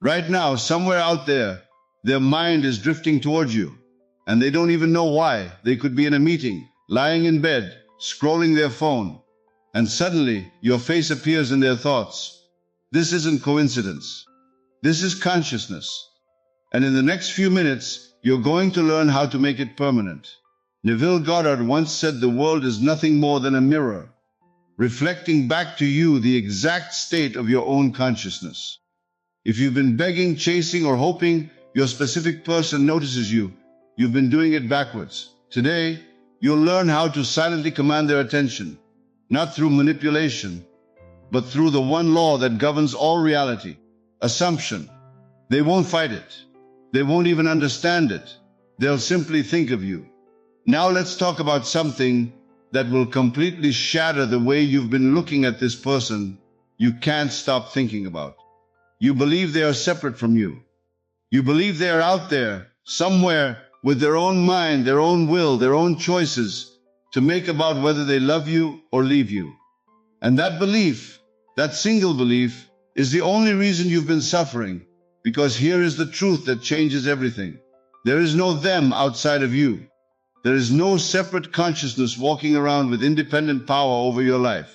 Right now, somewhere out there, their mind is drifting towards you, and they don't even know why. They could be in a meeting, lying in bed, scrolling their phone, and suddenly your face appears in their thoughts. This isn't coincidence. This is consciousness. And in the next few minutes, you're going to learn how to make it permanent. Neville Goddard once said the world is nothing more than a mirror, reflecting back to you the exact state of your own consciousness. If you've been begging, chasing, or hoping your specific person notices you, you've been doing it backwards. Today, you'll learn how to silently command their attention, not through manipulation, but through the one law that governs all reality: assumption. They won't fight it. They won't even understand it. They'll simply think of you. Now let's talk about something that will completely shatter the way you've been looking at this person you can't stop thinking about. You believe they are separate from you. You believe they are out there, somewhere, with their own mind, their own will, their own choices to make about whether they love you or leave you. And that belief, that single belief, is the only reason you've been suffering, because here is the truth that changes everything. There is no them outside of you. There is no separate consciousness walking around with independent power over your life.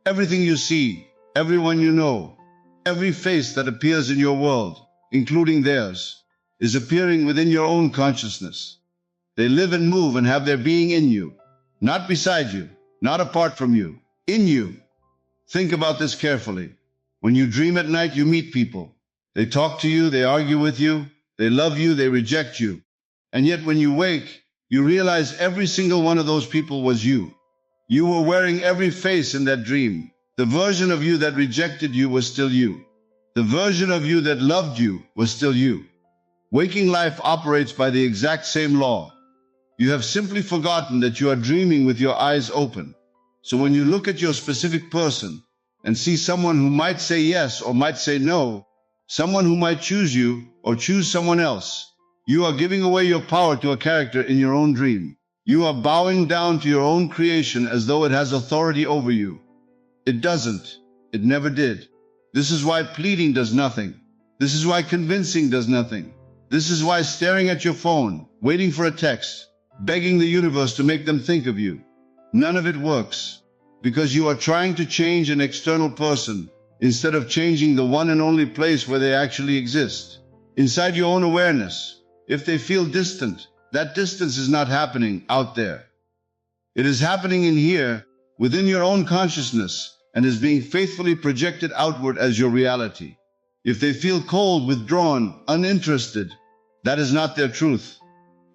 Everything you see, everyone you know, every face that appears in your world, including theirs, is appearing within your own consciousness. They live and move and have their being in you, not beside you, not apart from you, in you. Think about this carefully. When you dream at night, you meet people. They talk to you, they argue with you, they love you, they reject you. And yet when you wake, you realize every single one of those people was you. You were wearing every face in that dream. The version of you that rejected you was still you. The version of you that loved you was still you. Waking life operates by the exact same law. You have simply forgotten that you are dreaming with your eyes open. So when you look at your specific person and see someone who might say yes or might say no, someone who might choose you or choose someone else, you are giving away your power to a character in your own dream. You are bowing down to your own creation as though it has authority over you. It doesn't. It never did. This is why pleading does nothing. This is why convincing does nothing. This is why staring at your phone, waiting for a text, begging the universe to make them think of you, none of it works, because you are trying to change an external person instead of changing the one and only place where they actually exist. Inside your own awareness, if they feel distant, that distance is not happening out there. It is happening in here, within your own consciousness, and is being faithfully projected outward as your reality. If they feel cold, withdrawn, uninterested, that is not their truth.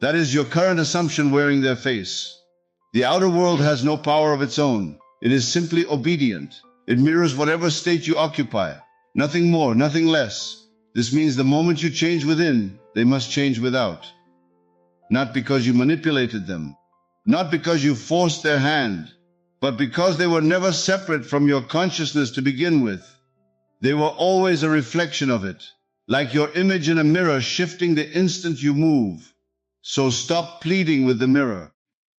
That is your current assumption wearing their face. The outer world has no power of its own. It is simply obedient. It mirrors whatever state you occupy. Nothing more, nothing less. This means the moment you change within, they must change without. Not because you manipulated them, not because you forced their hand, but because they were never separate from your consciousness to begin with. They were always a reflection of it, like your image in a mirror shifting the instant you move. So stop pleading with the mirror.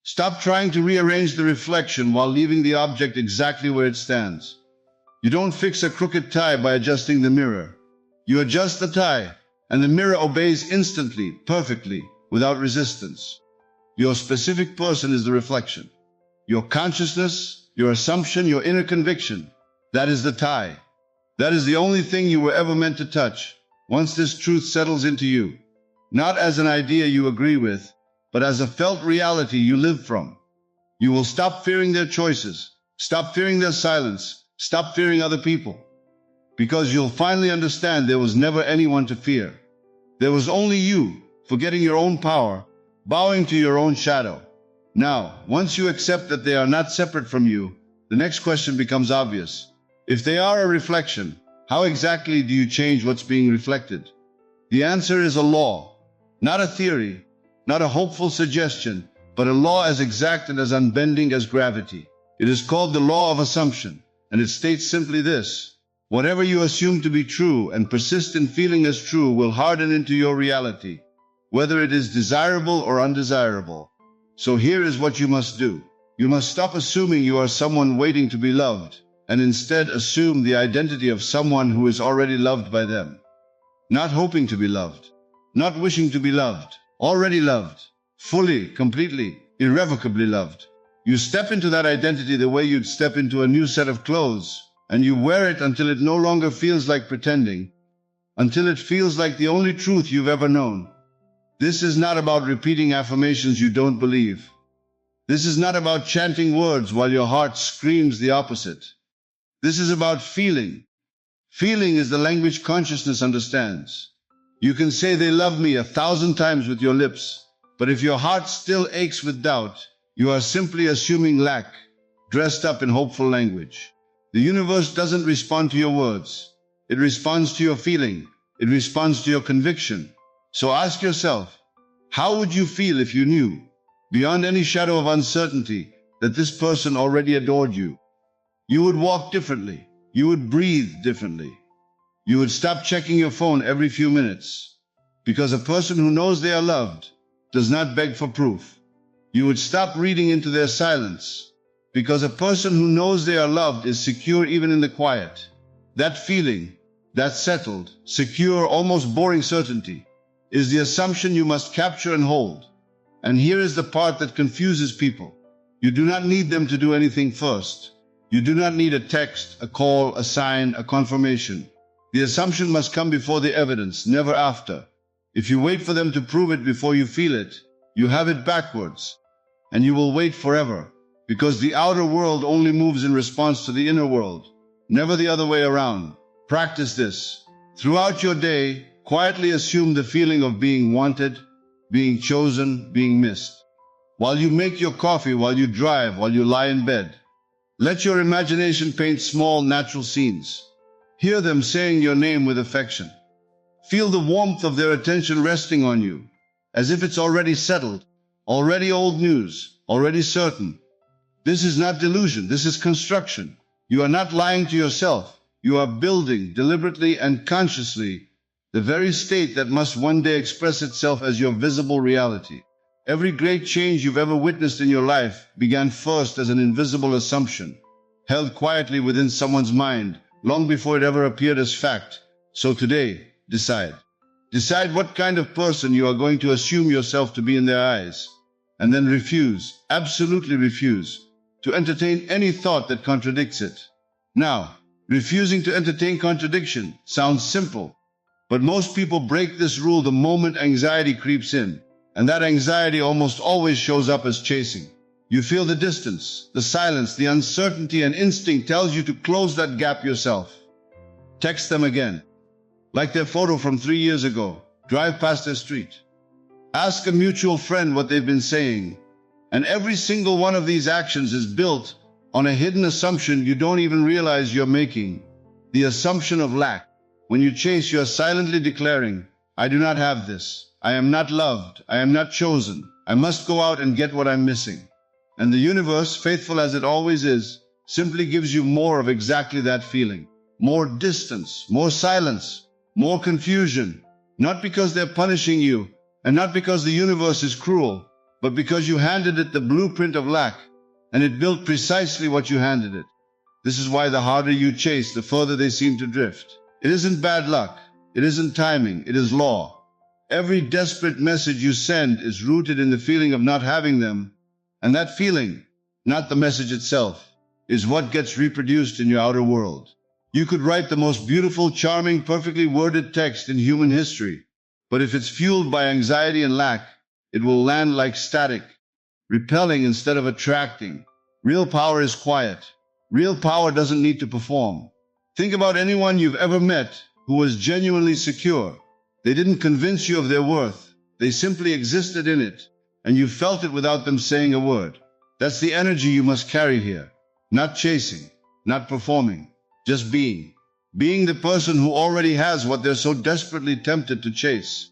Stop trying to rearrange the reflection while leaving the object exactly where it stands. You don't fix a crooked tie by adjusting the mirror. You adjust the tie, and the mirror obeys instantly, perfectly, without resistance. Your specific person is the reflection. Your consciousness, your assumption, your inner conviction, that is the tie. That is the only thing you were ever meant to touch, once this truth settles into you. Not as an idea you agree with, but as a felt reality you live from. You will stop fearing their choices, stop fearing their silence, stop fearing other people. Because you'll finally understand there was never anyone to fear. There was only you, forgetting your own power, bowing to your own shadow. Now, once you accept that they are not separate from you, the next question becomes obvious. If they are a reflection, how exactly do you change what's being reflected? The answer is a law, not a theory, not a hopeful suggestion, but a law as exact and as unbending as gravity. It is called the law of assumption, and it states simply this: whatever you assume to be true and persist in feeling as true will harden into your reality, whether it is desirable or undesirable. So here is what you must do. You must stop assuming you are someone waiting to be loved, and instead assume the identity of someone who is already loved by them. not hoping to be loved, not wishing to be loved, already loved, fully, completely, irrevocably loved. You step into that identity the way you'd step into a new set of clothes, and you wear it until it no longer feels like pretending, until it feels like the only truth you've ever known. This is not about repeating affirmations you don't believe. This is not about chanting words while your heart screams the opposite. This is about feeling. Feeling is the language consciousness understands. You can say they love me 1,000 times with your lips, but if your heart still aches with doubt, you are simply assuming lack, dressed up in hopeful language. The universe doesn't respond to your words. It responds to your feeling. It responds to your conviction. So ask yourself, how would you feel if you knew, beyond any shadow of uncertainty, that this person already adored you? You would walk differently. You would breathe differently. You would stop checking your phone every few minutes, because a person who knows they are loved does not beg for proof. You would stop reading into their silence, because a person who knows they are loved is secure even in the quiet. That feeling, that settled, secure, almost boring certainty, is the assumption you must capture and hold. And here is the part that confuses people. You do not need them to do anything first. You do not need a text, a call, a sign, a confirmation. The assumption must come before the evidence, never after. If you wait for them to prove it before you feel it, you have it backwards, and you will wait forever, because the outer world only moves in response to the inner world, never the other way around. Practice this. Throughout your day, quietly assume the feeling of being wanted, being chosen, being missed. While you make your coffee, while you drive, while you lie in bed, let your imagination paint small, natural scenes. Hear them saying your name with affection. Feel the warmth of their attention resting on you, as if it's already settled, already old news, already certain. This is not delusion, this is construction. You are not lying to yourself. You are building, deliberately and consciously, the very state that must one day express itself as your visible reality. Every great change you've ever witnessed in your life began first as an invisible assumption, held quietly within someone's mind, long before it ever appeared as fact. So today, decide. Decide what kind of person you are going to assume yourself to be in their eyes, and then refuse, absolutely refuse, to entertain any thought that contradicts it. Now, refusing to entertain contradiction sounds simple, but most people break this rule the moment anxiety creeps in, and that anxiety almost always shows up as chasing. You feel the distance, the silence, the uncertainty, and instinct tells you to close that gap yourself. Text them again. Like their photo from 3 years ago. Drive past their street. Ask a mutual friend what they've been saying. And every single one of these actions is built on a hidden assumption you don't even realize you're making. The assumption of lack. When you chase, you're silently declaring, I do not have this. I am not loved. I am not chosen. I must go out and get what I'm missing. And the universe, faithful as it always is, simply gives you more of exactly that feeling. More distance, more silence, more confusion. Not because they're punishing you, and not because the universe is cruel, but because you handed it the blueprint of lack, and it built precisely what you handed it. This is why the harder you chase, the further they seem to drift. It isn't bad luck. It isn't timing. It is law. Every desperate message you send is rooted in the feeling of not having them, and that feeling, not the message itself, is what gets reproduced in your outer world. You could write the most beautiful, charming, perfectly worded text in human history, but if it's fueled by anxiety and lack, it will land like static, repelling instead of attracting. Real power is quiet. Real power doesn't need to perform. Think about anyone you've ever met who was genuinely secure. They didn't convince you of their worth. They simply existed in it, and you felt it without them saying a word. That's the energy you must carry here. Not chasing, not performing, just being. Being the person who already has what they're so desperately tempted to chase.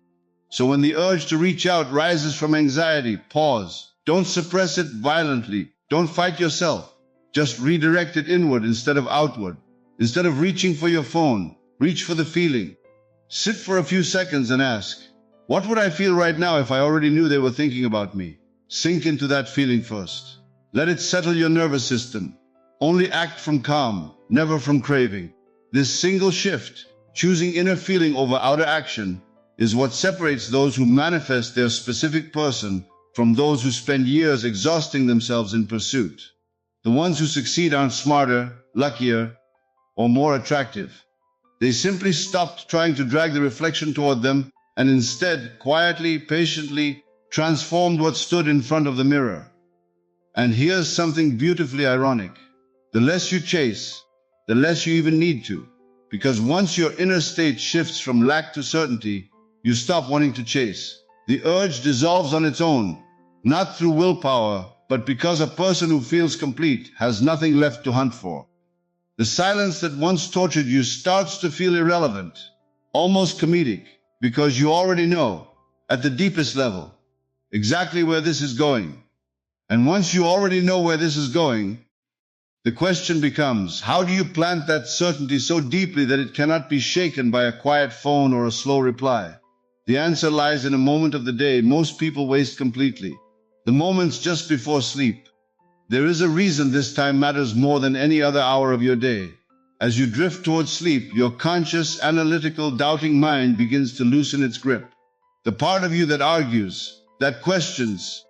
So when the urge to reach out rises from anxiety, pause. Don't suppress it violently. Don't fight yourself. Just redirect it inward instead of outward. Instead of reaching for your phone, reach for the feeling. Sit for a few seconds and ask, what would I feel right now if I already knew they were thinking about me? Sink into that feeling first. Let it settle your nervous system. Only act from calm, never from craving. This single shift Choosing inner feeling over outer action is what separates those who manifest their specific person from those who spend years exhausting themselves in pursuit. The ones who succeed aren't smarter, luckier, or more attractive. They simply stopped trying to drag the reflection toward them and instead quietly, patiently transformed what stood in front of the mirror. And here's something beautifully ironic. The less you chase, the less you even need to. Because once your inner state shifts from lack to certainty, you stop wanting to chase. The urge dissolves on its own, not through willpower, but because a person who feels complete has nothing left to hunt for. The silence that once tortured you starts to feel irrelevant, almost comedic, because you already know, at the deepest level, exactly where this is going. And once you already know where this is going, the question becomes, how do you plant that certainty so deeply that it cannot be shaken by a quiet phone or a slow reply? The answer lies in a moment of the day most people waste completely, the moments just before sleep. There is a reason this time matters more than any other hour of your day. As you drift towards sleep, your conscious, analytical, doubting mind begins to loosen its grip. The part of you that argues, that questions,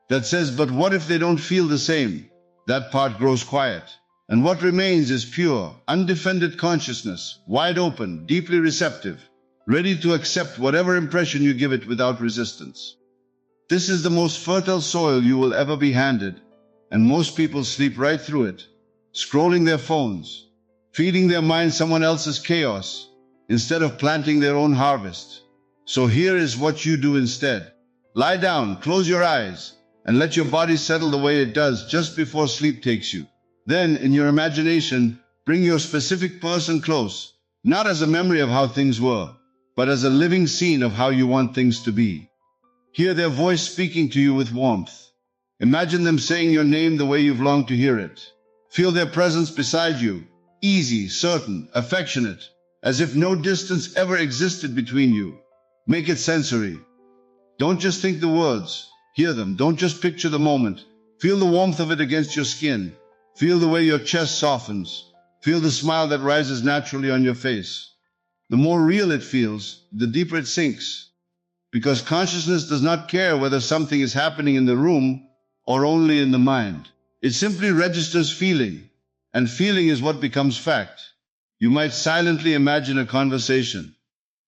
that says, but what if they don't feel the same? That part grows quiet. And what remains is pure, undefended consciousness, wide open, deeply receptive, ready to accept whatever impression you give it without resistance. This is the most fertile soil you will ever be handed, and most people sleep right through it, scrolling their phones, feeding their mind someone else's chaos, instead of planting their own harvest. So here is what you do instead. Lie down, close your eyes, and let your body settle the way it does just before sleep takes you. Then, in your imagination, bring your specific person close, not as a memory of how things were, but as a living scene of how you want things to be. Hear their voice speaking to you with warmth. Imagine them saying your name the way you've longed to hear it. Feel their presence beside you, easy, certain, affectionate, as if no distance ever existed between you. Make it sensory. Don't just think the words. Hear them. Don't just picture the moment. Feel the warmth of it against your skin. Feel the way your chest softens. Feel the smile that rises naturally on your face. The more real it feels, the deeper it sinks. Because consciousness does not care whether something is happening in the room or only in the mind. It simply registers feeling, and feeling is what becomes fact. You might silently imagine a conversation.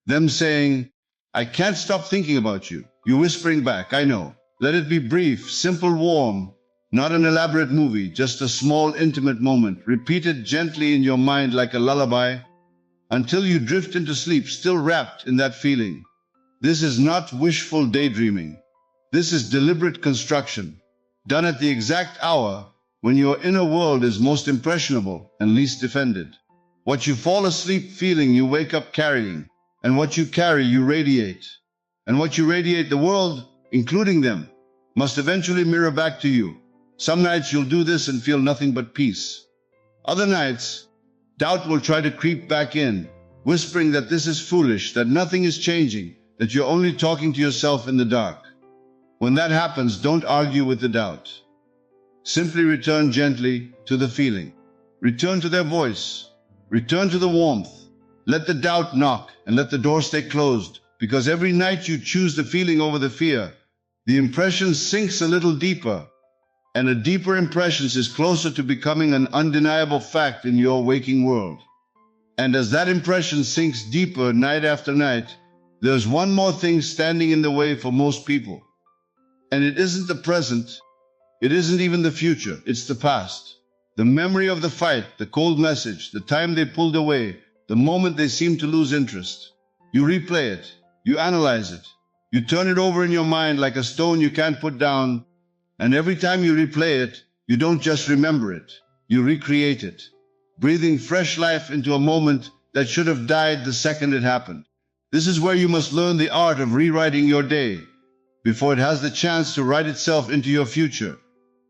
Them saying, I can't stop thinking about you. You whispering back, I know. Let it be brief, simple, warm, not an elaborate movie, just a small, intimate moment, repeated gently in your mind like a lullaby, until you drift into sleep, still wrapped in that feeling. This is not wishful daydreaming. This is deliberate construction, done at the exact hour when your inner world is most impressionable and least defended. What you fall asleep feeling, you wake up carrying, and what you carry, you radiate. And what you radiate, the world, including them, must eventually mirror back to you. Some nights you'll do this and feel nothing but peace. Other nights, doubt will try to creep back in, whispering that this is foolish, that nothing is changing, that you're only talking to yourself in the dark. When that happens, don't argue with the doubt. Simply return gently to the feeling. Return to their voice. Return to the warmth. Let the doubt knock and let the door stay closed, because every night you choose the feeling over the fear, the impression sinks a little deeper, and a deeper impression is closer to becoming an undeniable fact in your waking world. And as that impression sinks deeper night after night, there's one more thing standing in the way for most people. And it isn't the present, it isn't even the future, it's the past. The memory of the fight, the cold message, the time they pulled away, the moment they seemed to lose interest. You replay it, you analyze it, you turn it over in your mind like a stone you can't put down, and every time you replay it, you don't just remember it, you recreate it, breathing fresh life into a moment that should have died the second it happened. This is where you must learn the art of rewriting your day, before it has the chance to write itself into your future.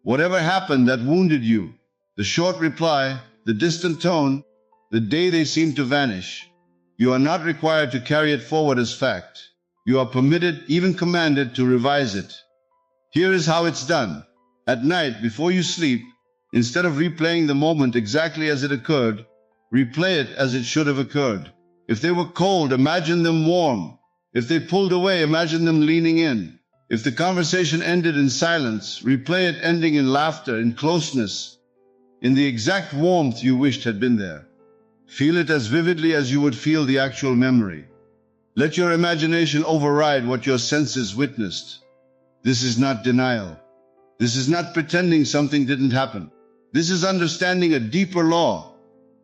Whatever happened that wounded you, the short reply, the distant tone, the day they seem to vanish, you are not required to carry it forward as fact. You are permitted, even commanded, to revise it. Here is how it's done. At night, before you sleep, instead of replaying the moment exactly as it occurred, replay it as it should have occurred. If they were cold, imagine them warm. If they pulled away, imagine them leaning in. If the conversation ended in silence, replay it ending in laughter, in closeness, in the exact warmth you wished had been there. Feel it as vividly as you would feel the actual memory. Let your imagination override what your senses witnessed. This is not denial. This is not pretending something didn't happen. This is understanding a deeper law,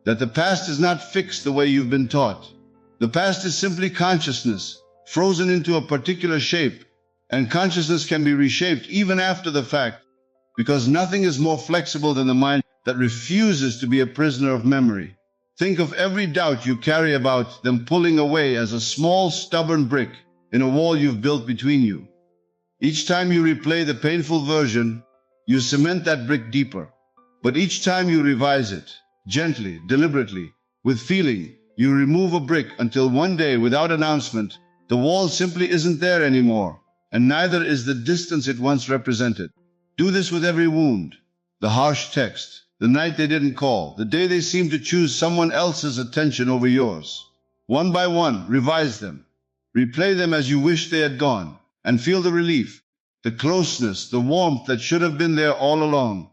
that the past is not fixed the way you've been taught. The past is simply consciousness, frozen into a particular shape, and consciousness can be reshaped even after the fact, because nothing is more flexible than the mind that refuses to be a prisoner of memory. Think of every doubt you carry about them pulling away as a small, stubborn brick in a wall you've built between you. Each time you replay the painful version, you cement that brick deeper. But each time you revise it, gently, deliberately, with feeling, you remove a brick until one day, without announcement, the wall simply isn't there anymore, and neither is the distance it once represented. Do this with every wound, the harsh text, the night they didn't call, the day they seemed to choose someone else's attention over yours. One by one, revise them. Replay them as you wish they had gone, and feel the relief, the closeness, the warmth that should have been there all along.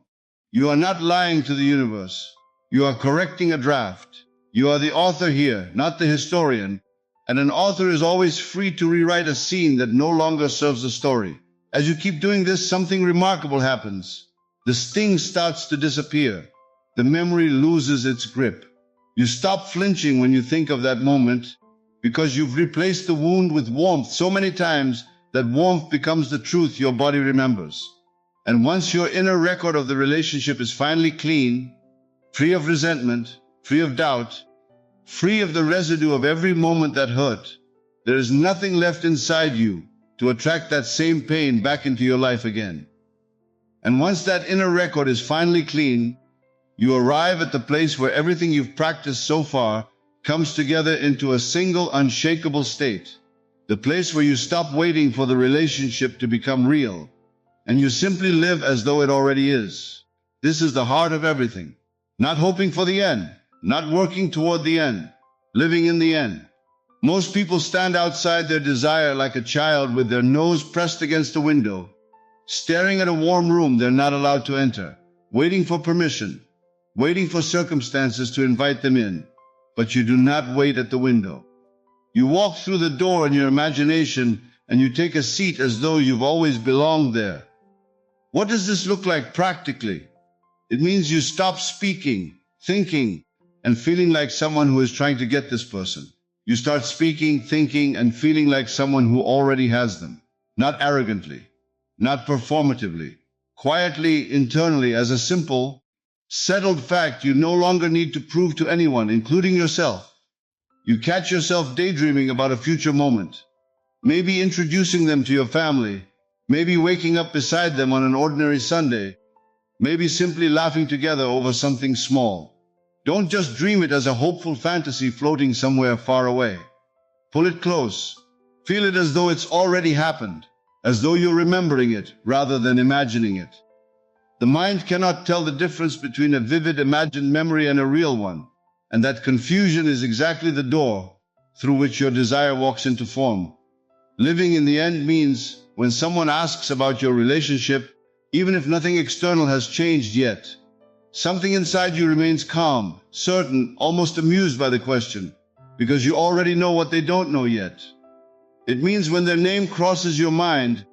You are not lying to the universe. You are correcting a draft. You are the author here, not the historian, and an author is always free to rewrite a scene that no longer serves the story. As you keep doing this, something remarkable happens. The sting starts to disappear. The memory loses its grip. You stop flinching when you think of that moment, because you've replaced the wound with warmth so many times that warmth becomes the truth your body remembers. And once your inner record of the relationship is finally clean, free of resentment, free of doubt, free of the residue of every moment that hurt, there is nothing left inside you to attract that same pain back into your life again. And once that inner record is finally clean, you arrive at the place where everything you've practiced so far comes together into a single unshakable state. The place where you stop waiting for the relationship to become real, and you simply live as though it already is. This is the heart of everything. Not hoping for the end, not working toward the end, living in the end. Most people stand outside their desire like a child with their nose pressed against a window, staring at a warm room they're not allowed to enter, waiting for permission, waiting for circumstances to invite them in. But you do not wait at the window. You walk through the door in your imagination and you take a seat as though you've always belonged there. What does this look like practically? It means you stop speaking, thinking, and feeling like someone who is trying to get this person. You start speaking, thinking, and feeling like someone who already has them. Not arrogantly, not performatively, quietly, internally, as a simple, settled fact you no longer need to prove to anyone, including yourself. You catch yourself daydreaming about a future moment, maybe introducing them to your family, maybe waking up beside them on an ordinary Sunday, maybe simply laughing together over something small. Don't just dream it as a hopeful fantasy floating somewhere far away. Pull it close. Feel it as though it's already happened, as though you're remembering it rather than imagining it. The mind cannot tell the difference between a vivid imagined memory and a real one, and that confusion is exactly the door through which your desire walks into form. Living in the end means when someone asks about your relationship, even if nothing external has changed yet, something inside you remains calm, certain, almost amused by the question, because you already know what they don't know yet. It means when their name crosses your mind,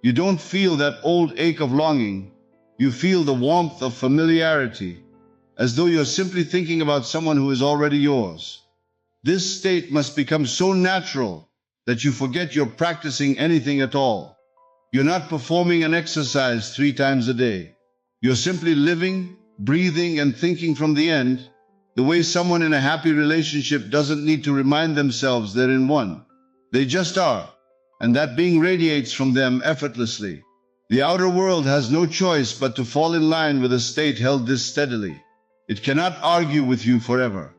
you don't feel that old ache of longing. You feel the warmth of familiarity, as though you're simply thinking about someone who is already yours. This state must become so natural that you forget you're practicing anything at all. You're not performing an exercise 3 times a day. You're simply living, breathing, and thinking from the end, the way someone in a happy relationship doesn't need to remind themselves they're in one. They just are, and that being radiates from them effortlessly. The outer world has no choice but to fall in line with a state held this steadily. It cannot argue with you forever.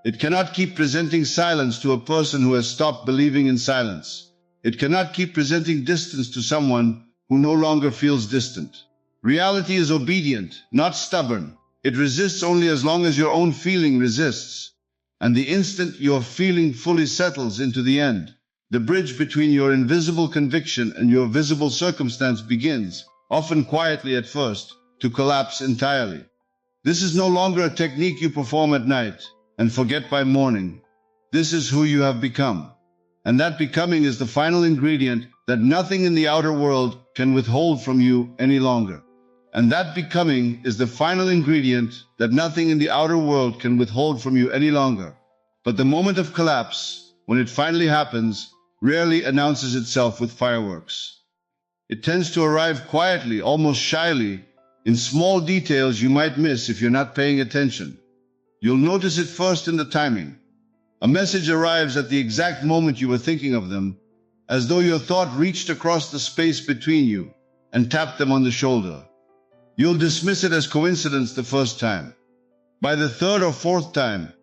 It cannot keep presenting silence to a person who has stopped believing in silence. It cannot keep presenting distance to someone who no longer feels distant. Reality is obedient, not stubborn. It resists only as long as your own feeling resists. And the instant your feeling fully settles into the end, the bridge between your invisible conviction and your visible circumstance begins, often quietly at first, to collapse entirely. This is no longer a technique you perform at night and forget by morning. This is who you have become. And that becoming is the final ingredient that nothing in the outer world can withhold from you any longer. And that becoming is the final ingredient that nothing in the outer world can withhold from you any longer. But the moment of collapse, when it finally happens, rarely announces itself with fireworks. It tends to arrive quietly, almost shyly, in small details you might miss if you're not paying attention. You'll notice it first in the timing. A message arrives at the exact moment you were thinking of them, as though your thought reached across the space between you and tapped them on the shoulder. You'll dismiss it as coincidence the first time. By the third or fourth time,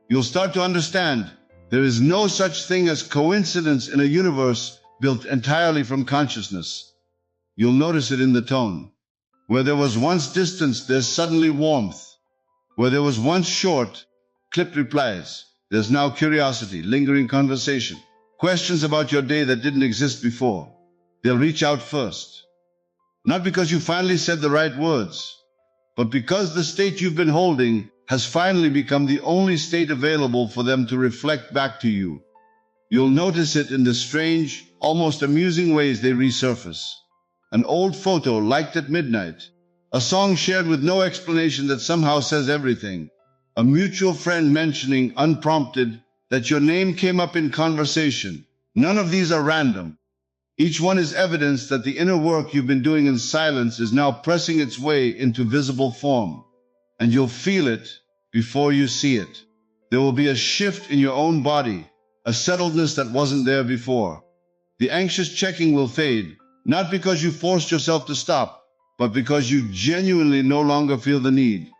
you'll start to understand there is no such thing as coincidence in a universe built entirely from consciousness. You'll notice it in the tone. Where there was once distance, there's suddenly warmth. Where there was once short, clipped replies, there's now curiosity, lingering conversation, questions about your day that didn't exist before. They'll reach out first. Not because you finally said the right words, but because the state you've been holding has finally become the only state available for them to reflect back to you. You'll notice it in the strange, almost amusing ways they resurface. An old photo liked at midnight, a song shared with no explanation that somehow says everything, a mutual friend mentioning unprompted that your name came up in conversation. None of these are random. Each one is evidence that the inner work you've been doing in silence is now pressing its way into visible form. And you'll feel it before you see it. There will be a shift in your own body, a settledness that wasn't there before. The anxious checking will fade, not because you forced yourself to stop, but because you genuinely no longer feel the need.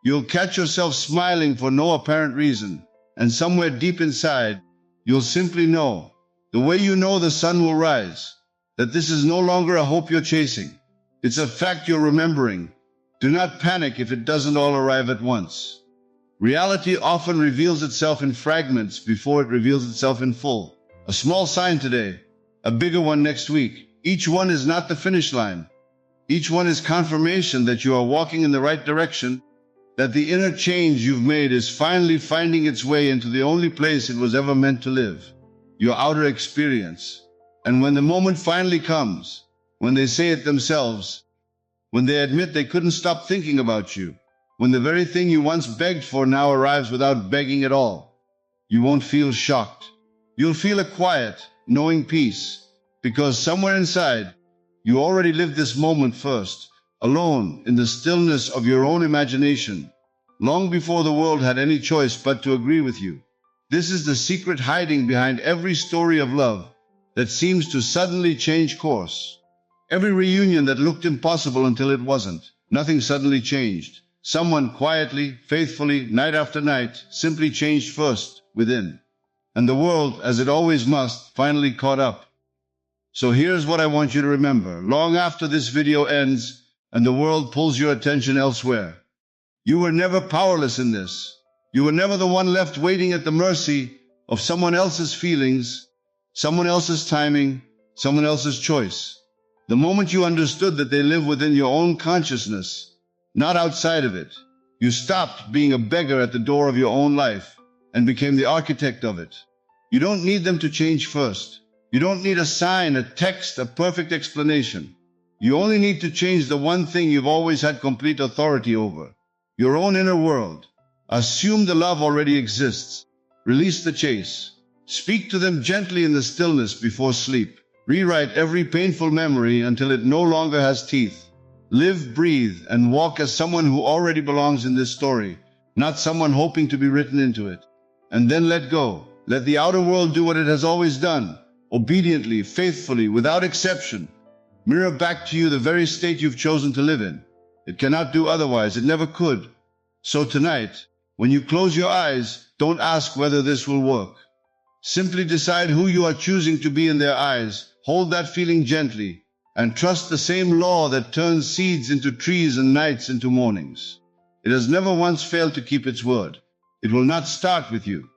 You'll catch yourself smiling for no apparent reason, and somewhere deep inside, you'll simply know, the way you know the sun will rise, that this is no longer a hope you're chasing. It's a fact you're remembering. Do not panic if it doesn't all arrive at once. Reality often reveals itself in fragments before it reveals itself in full. A small sign today, a bigger one next week. Each one is not the finish line. Each one is confirmation that you are walking in the right direction, that the inner change you've made is finally finding its way into the only place it was ever meant to live, your outer experience. And when the moment finally comes, when they say it themselves, when they admit they couldn't stop thinking about you, when the very thing you once begged for now arrives without begging at all, you won't feel shocked. You'll feel a quiet, knowing peace, because somewhere inside, you already lived this moment first, alone in the stillness of your own imagination, long before the world had any choice but to agree with you. This is the secret hiding behind every story of love that seems to suddenly change course. Every reunion that looked impossible until it wasn't. Nothing suddenly changed. Someone quietly, faithfully, night after night, simply changed first, within. And the world, as it always must, finally caught up. So here's what I want you to remember. Long after this video ends and the world pulls your attention elsewhere, you were never powerless in this. You were never the one left waiting at the mercy of someone else's feelings, someone else's timing, someone else's choice. The moment you understood that they live within your own consciousness, not outside of it, you stopped being a beggar at the door of your own life and became the architect of it. You don't need them to change first. You don't need a sign, a text, a perfect explanation. You only need to change the one thing you've always had complete authority over, your own inner world. Assume the love already exists. Release the chase. Speak to them gently in the stillness before sleep. Rewrite every painful memory until it no longer has teeth. Live, breathe, and walk as someone who already belongs in this story, not someone hoping to be written into it. And then let go. Let the outer world do what it has always done, obediently, faithfully, without exception. Mirror back to you the very state you've chosen to live in. It cannot do otherwise. It never could. So tonight, when you close your eyes, don't ask whether this will work. Simply decide who you are choosing to be in their eyes. Hold that feeling gently, and trust the same law that turns seeds into trees and nights into mornings. It has never once failed to keep its word. It will not start with you.